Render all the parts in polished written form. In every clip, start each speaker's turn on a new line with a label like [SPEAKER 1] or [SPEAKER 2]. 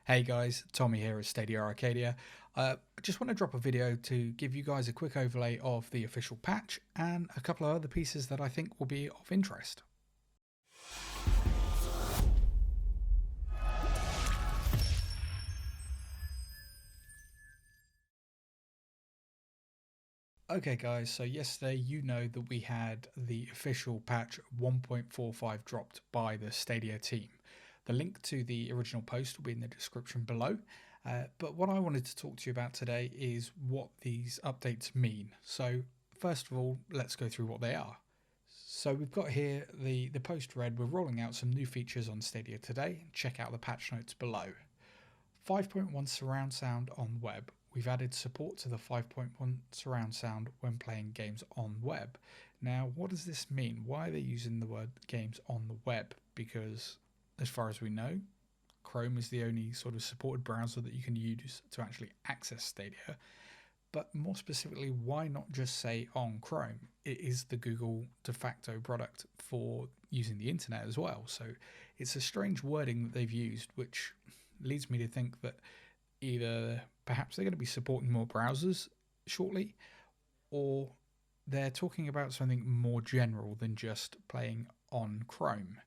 [SPEAKER 1] Hey guys, Tommy here at Stadia Arcadia. I just want to drop a video to give you guys a quick overlay of the official patch and a couple of other pieces that I think will be of interest. Okay guys, so yesterday you know that we had the official patch 1.45 dropped by the Stadia team. The link to the original post will be in the description below. But what I wanted to talk to you about today is what these updates mean. So first of all, let's go through what they are. So we've got here the post read, we're rolling out some new features on Stadia today. Check out the patch notes below. 5.1 surround sound on web. We've added support to the 5.1 surround sound when playing games on web. Now, what does this mean? Why are they using the word games on the web? Because as far as we know, Chrome is the only sort of supported browser that you can use to actually access Stadia. But more specifically, why not just say on Chrome? It is the Google de facto product for using the internet as well. So it's a strange wording that they've used, which leads me to think that either perhaps they're going to be supporting more browsers shortly, or they're talking about something more general than just playing on Chrome.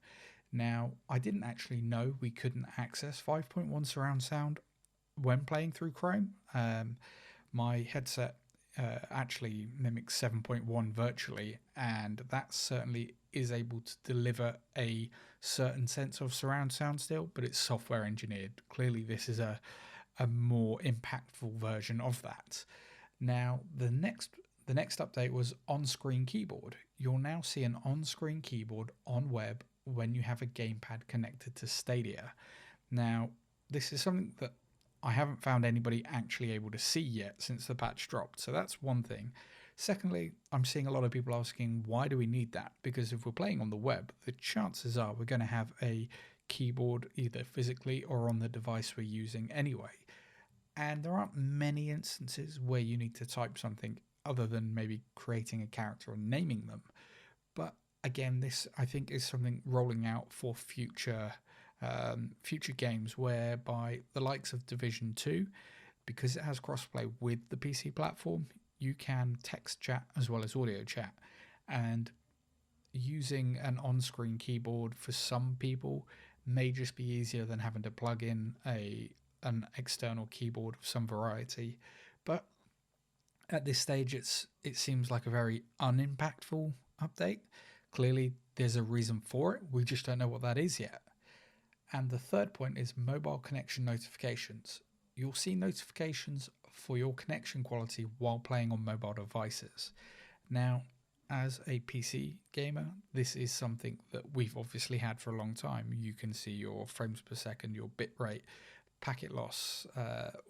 [SPEAKER 1] Now, I didn't actually know we couldn't access 5.1 surround sound when playing through Chrome. My headset actually mimics 7.1 virtually, and that certainly is able to deliver a certain sense of surround sound still, but it's software engineered. Clearly, this is a more impactful version of that. Now, the next update was on-screen keyboard. You'll now see an on-screen keyboard on web when you have a gamepad connected to Stadia. Now, this is something that I haven't found anybody actually able to see yet since the patch dropped, so that's one thing. Secondly, I'm seeing a lot of people asking, why do we need that? Because if we're playing on the web, the chances are we're going to have a keyboard either physically or on the device we're using anyway. And there aren't many instances where you need to type something other than maybe creating a character and naming them. But again, this I think is something rolling out for future games, whereby the likes of Division 2, because it has crossplay with the PC platform, you can text chat as well as audio chat. And using an on-screen keyboard for some people may just be easier than having to plug in an external keyboard of some variety. But at this stage, it seems like a very unimpactful update. Clearly, there's a reason for it. We just don't know what that is yet. And the third point is mobile connection notifications. You'll see notifications for your connection quality while playing on mobile devices. Now, as a PC gamer, this is something that we've obviously had for a long time. You can see your frames per second, your bitrate, packet loss,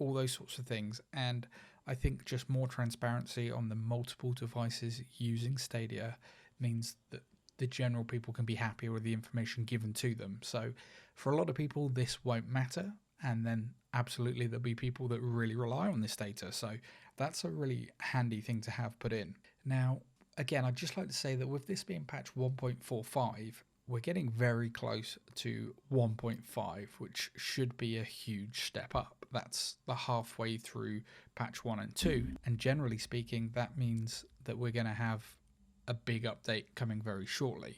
[SPEAKER 1] all those sorts of things. And I think just more transparency on the multiple devices using Stadia means that the general people can be happier with the information given to them. So for a lot of people, this won't matter. And then absolutely there'll be people that really rely on this data. So that's a really handy thing to have put in. Now, again, I'd just like to say that with this being patch 1.45, we're getting very close to 1.5, which should be a huge step up. That's the halfway through patch 1 and 2. And generally speaking, that means that we're going to have a big update coming very shortly.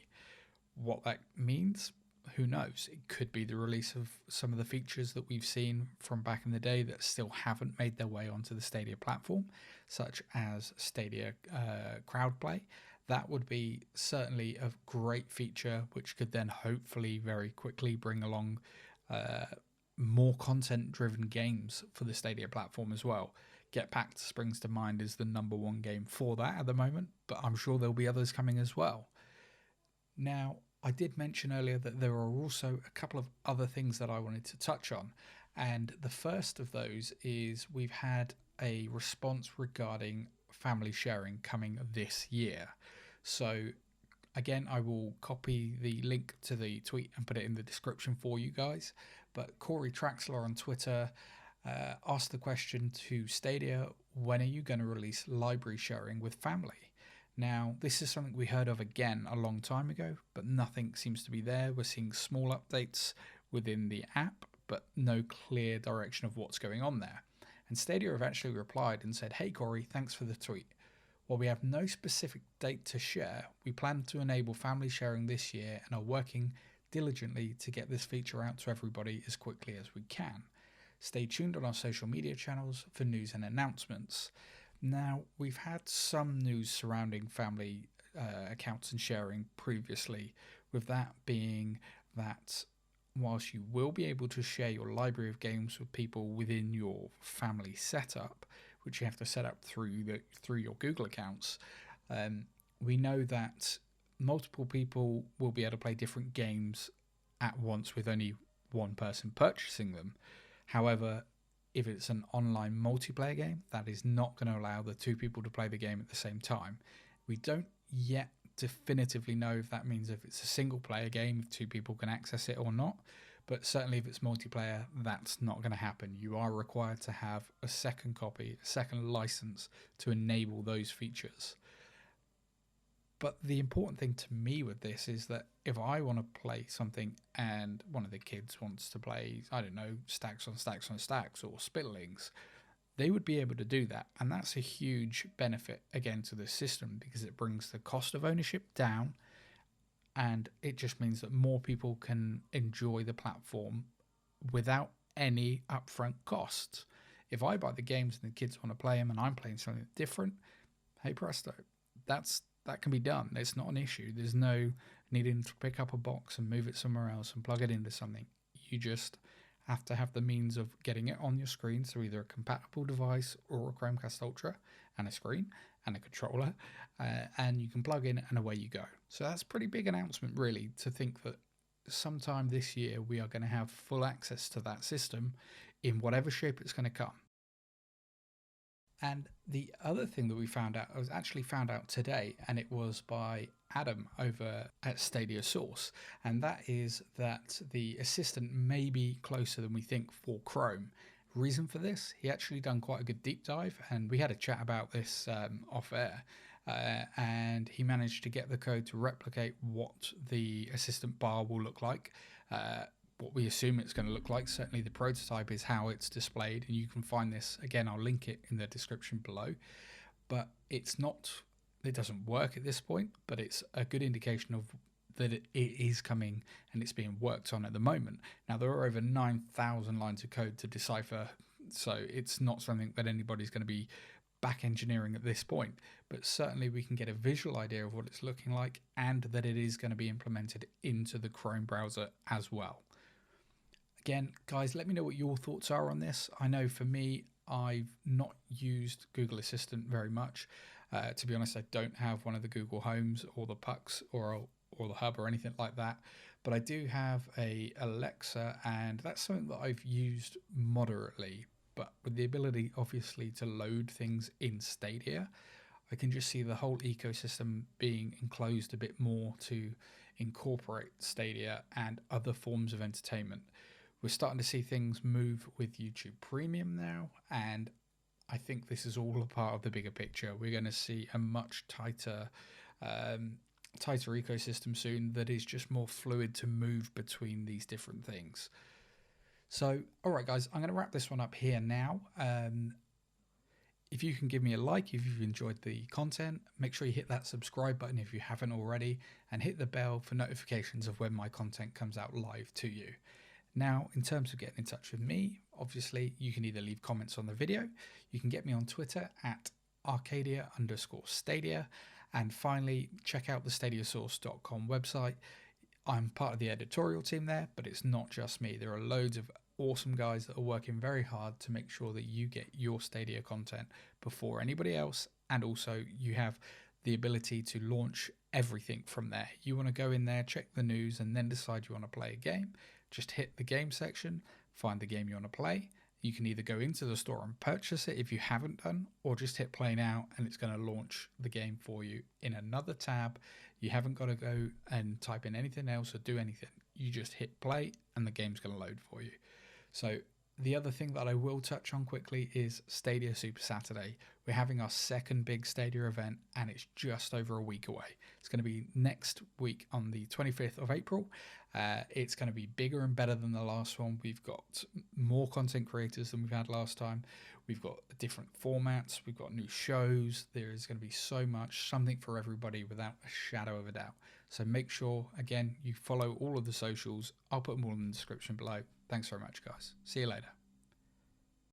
[SPEAKER 1] What that means, who knows? It could be the release of some of the features that we've seen from back in the day that still haven't made their way onto the Stadia platform, such as Stadia Crowdplay. That would be certainly a great feature, which could then hopefully very quickly bring along more content-driven games for the Stadia platform as well. Get Packed springs to mind as the #1 game for that at the moment, but I'm sure there'll be others coming as well. Now, I did mention earlier that there are also a couple of other things that I wanted to touch on, and the first of those is we've had a response regarding family sharing coming this year. So again, I will copy the link to the tweet and put it in the description for you guys. But Corey Traxler on Twitter asked the question to Stadia, when are you going to release library sharing with family? Now, this is something we heard of again a long time ago, but nothing seems to be there. We're seeing small updates within the app, but no clear direction of what's going on there. And Stadia have actually replied and said, "Hey Corey, thanks for the tweet. While we have no specific date to share, we plan to enable family sharing this year and are working diligently to get this feature out to everybody as quickly as we can. Stay tuned on our social media channels for news and announcements." Now, we've had some news surrounding family accounts and sharing previously, with that being that whilst you will be able to share your library of games with people within your family setup, which you have to set up through your Google accounts, we know that multiple people will be able to play different games at once with only one person purchasing them. However, if it's an online multiplayer game, that is not going to allow the two people to play the game at the same time. We don't yet definitively know if that means if it's a single player game, if two people can access it or not. But certainly if it's multiplayer, that's not going to happen. You are required to have a second copy, a second license to enable those features. But the important thing to me with this is that if I want to play something and one of the kids wants to play, I don't know, Stacks on Stacks on Stacks or Spitlings, they would be able to do that. And that's a huge benefit, again, to the system because it brings the cost of ownership down and it just means that more people can enjoy the platform without any upfront costs. If I buy the games and the kids want to play them and I'm playing something different, hey presto, that can be done. It's not an issue. There's no needing to pick up a box and move it somewhere else and plug it into something. You just have to have the means of getting it on your screen through either a compatible device or a Chromecast Ultra and a screen and a controller, and you can plug in and away you go. So that's a pretty big announcement, really, to think that sometime this year we are going to have full access to that system in whatever shape it's going to come. And the other thing that we found out, I was actually found out today, and it was by Adam over at Stadia Source, and that is that the assistant may be closer than we think for Chrome. Reason for this, he actually done quite a good deep dive, and we had a chat about this off air, and he managed to get the code to replicate what the assistant bar will look like. What we assume it's going to look like. Certainly the prototype is how it's displayed, and you can find this, again, I'll link it in the description below, but it doesn't work at this point, but it's a good indication of that it is coming and it's being worked on at the moment. Now, there are over 9,000 lines of code to decipher, so it's not something that anybody's going to be back engineering at this point, but certainly we can get a visual idea of what it's looking like and that it is going to be implemented into the Chrome browser as well. Again, guys, let me know what your thoughts are on this. I know for me, I've not used Google Assistant very much. To be honest, I don't have one of the Google Homes or the Pucks or the Hub or anything like that. But I do have a Alexa, and that's something that I've used moderately. But with the ability, obviously, to load things in Stadia, I can just see the whole ecosystem being enclosed a bit more to incorporate Stadia and other forms of entertainment. We're starting to see things move with YouTube Premium now, and I think this is all a part of the bigger picture. We're going to see a much tighter ecosystem soon that is just more fluid to move between these different things. So, all right, guys, I'm going to wrap this one up here now. If you can give me a like if you've enjoyed the content, make sure you hit that subscribe button if you haven't already, and hit the bell for notifications of when my content comes out live to you. Now, in terms of getting in touch with me, obviously, you can either leave comments on the video, you can get me on Twitter at Arcadia_Stadia, and finally, check out the stadiasource.com website. I'm part of the editorial team there, but it's not just me. There are loads of awesome guys that are working very hard to make sure that you get your Stadia content before anybody else, and also you have the ability to launch everything from there. You want to go in there, check the news, and then decide you want to play a game. Just hit the game section, find the game you want to play. You can either go into the store and purchase it if you haven't done, or just hit play now and it's going to launch the game for you in another tab. You haven't got to go and type in anything else or do anything. You just hit play and the game's going to load for you. So the other thing that I will touch on quickly is Stadia Super Saturday. We we're having our second big Stadia event, and it's just over a week away. It's going to be next week on the 25th of April. It's going to be bigger and better than the last one. We've got more content creators than we've had last time. We've got different formats. We've got new shows. There is going to be so much, something for everybody without a shadow of a doubt. So make sure, again, you follow all of the socials. I'll put them all in the description below. Thanks very much, guys. See you later.